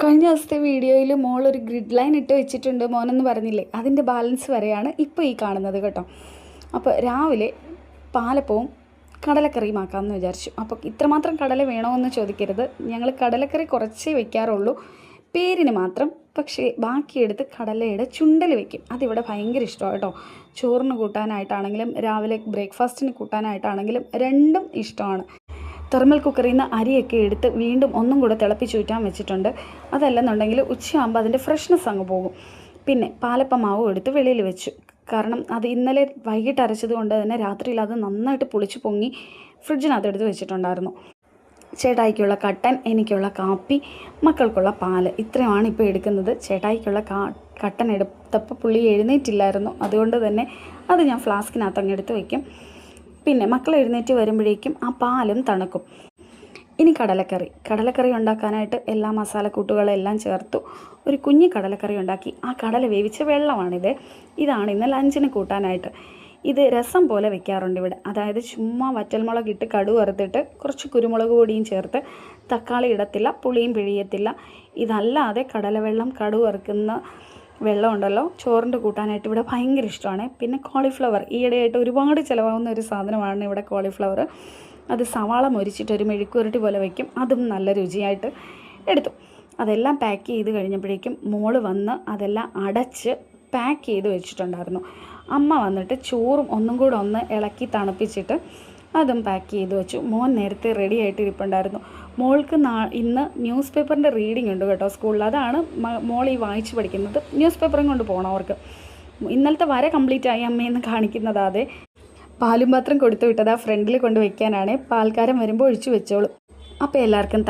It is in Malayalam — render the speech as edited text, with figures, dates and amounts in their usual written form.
കഴിഞ്ഞ ദിവസത്തെ വീഡിയോയിൽ മോൾ ഒരു ഗ്രിഡ് ലൈൻ ഇട്ട് വെച്ചിട്ടുണ്ട് മോനെന്ന് പറഞ്ഞില്ലേ, അതിൻ്റെ ബാലൻസ് വരെയാണ് ഇപ്പോൾ ഈ കാണുന്നത് കേട്ടോ. അപ്പോൾ രാവിലെ പാലപ്പവും കടലക്കറിയും ആക്കാമെന്ന് വിചാരിച്ചു. അപ്പോൾ ഇത്രമാത്രം കടല വേണമെന്ന് ചോദിക്കരുത്, ഞങ്ങൾ കടലക്കറി കുറച്ചേ വെക്കാറുള്ളൂ, പേരിന് മാത്രം. പക്ഷേ ബാക്കിയെടുത്ത് കടലയുടെ ചുണ്ടൽ വെക്കും. അതിവിടെ ഭയങ്കര ഇഷ്ടമാണ് കേട്ടോ. ചോറിന് കൂട്ടാനായിട്ടാണെങ്കിലും രാവിലെ ബ്രേക്ക്ഫാസ്റ്റിന് കൂട്ടാനായിട്ടാണെങ്കിലും രണ്ടും ഇഷ്ടമാണ്. തെർമൽ കുക്കറിൽ നിന്ന് അരിയൊക്കെ എടുത്ത് വീണ്ടും ഒന്നും കൂടെ തിളപ്പിച്ചൂറ്റാൻ വെച്ചിട്ടുണ്ട്. അതല്ലെന്നുണ്ടെങ്കിൽ ഉച്ചയാകുമ്പോൾ അതിൻ്റെ ഫ്രഷ്നെസ് അങ്ങ് പോകും. പിന്നെ പാലപ്പ മാവും എടുത്ത് വെളിയിൽ വെച്ചു. കാരണം അത് ഇന്നലെ വൈകിട്ട് അരച്ചത് കൊണ്ട് തന്നെ രാത്രിയിൽ അത് നന്നായിട്ട് പുളിച്ച് പൊങ്ങി ഫ്രിഡ്ജിനകത്ത് എടുത്ത് വെച്ചിട്ടുണ്ടായിരുന്നു. ചേട്ടായിക്കുള്ള കട്ടൻ, എനിക്കുള്ള കാപ്പി, മക്കൾക്കുള്ള പാല്, ഇത്രയുമാണ് ഇപ്പോൾ എടുക്കുന്നത്. ചേട്ടായിക്കുള്ള കട്ടൻ എടുത്തപ്പോൾ പുള്ളി എഴുന്നേറ്റില്ലായിരുന്നു, അതുകൊണ്ട് തന്നെ അത് ഞാൻ ഫ്ലാസ്കിനകത്ത് അങ്ങ് എടുത്ത് വയ്ക്കും. പിന്നെ മക്കൾ എഴുന്നേറ്റ് വരുമ്പോഴേക്കും ആ പാലും തണുക്കും. ഇനി കടലക്കറി ഉണ്ടാക്കാനായിട്ട് എല്ലാ മസാലക്കൂട്ടുകളെല്ലാം ചേർത്തു ഒരു കുഞ്ഞി കടലക്കറി ഉണ്ടാക്കി. ആ കടല വേവിച്ച വെള്ളമാണിത്. ഇതാണ് ഇന്ന് ലഞ്ചിന് കൂട്ടാനായിട്ട്. ഇത് രസം പോലെ വെക്കാറുണ്ട് ഇവിടെ. അതായത് ചുമ്മാ വറ്റൽമുളക് ഇട്ട് കടുക് വറുത്തിട്ട് കുറച്ച് കുരുമുളക് പൊടിയും ചേർത്ത്, തക്കാളി ഇടത്തില്ല, പുളിയും പിഴിയത്തില്ല. ഇതല്ലാതെ കടലവെള്ളം കടുക് വറുക്കുന്ന വെള്ളം ഉണ്ടല്ലോ, ചോറിൻ്റെ കൂട്ടാനായിട്ട് ഇവിടെ ഭയങ്കര ഇഷ്ടമാണ്. പിന്നെ കോളിഫ്ലവർ, ഈയിടെയായിട്ട് ഒരുപാട് ചിലവാകുന്ന ഒരു സാധനമാണ് ഇവിടെ കോളിഫ്ലവർ. അത് സവാള മൊരിച്ചിട്ട് ഒരു മെഴുക്കുരട്ടി പോലെ വയ്ക്കും, അതും നല്ല രുചിയായിട്ട് എടുത്തു. അതെല്ലാം പാക്ക് ചെയ്ത് കഴിഞ്ഞപ്പോഴേക്കും മോള് വന്ന് അതെല്ലാം അടച്ച് പാക്ക് ചെയ്ത് വെച്ചിട്ടുണ്ടായിരുന്നു. അമ്മ വന്നിട്ട് ചോറും ഒന്നും കൂടെ ഒന്ന് ഇളക്കി തണുപ്പിച്ചിട്ട് അതും പാക്ക് ചെയ്ത് വെച്ചു. മോൻ നേരത്തെ റെഡി ആയിട്ട് ഇരിപ്പുണ്ടായിരുന്നു. മോൾക്ക് ഇന്ന് ന്യൂസ് പേപ്പറിൻ്റെ റീഡിംഗ് ഉണ്ട് കേട്ടോ സ്കൂളിൽ. അതാണ് മോൾ ഈ വായിച്ച് പഠിക്കുന്നത്. ന്യൂസ് പേപ്പറും കൊണ്ട് പോകണം അവർക്ക്. ഇന്നലത്തെ വര കംപ്ലീറ്റ് ആയി അമ്മയെന്ന് കാണിക്കുന്നത്. അതെ, പാലും പാത്രം കൊടുത്തു വിട്ടത് ആ ഫ്രണ്ടിൽ കൊണ്ട് വയ്ക്കാനാണ്. പാൽക്കാരൻ വരുമ്പോൾ ഒഴിച്ചു വെച്ചോളൂ. അപ്പോൾ എല്ലാവർക്കും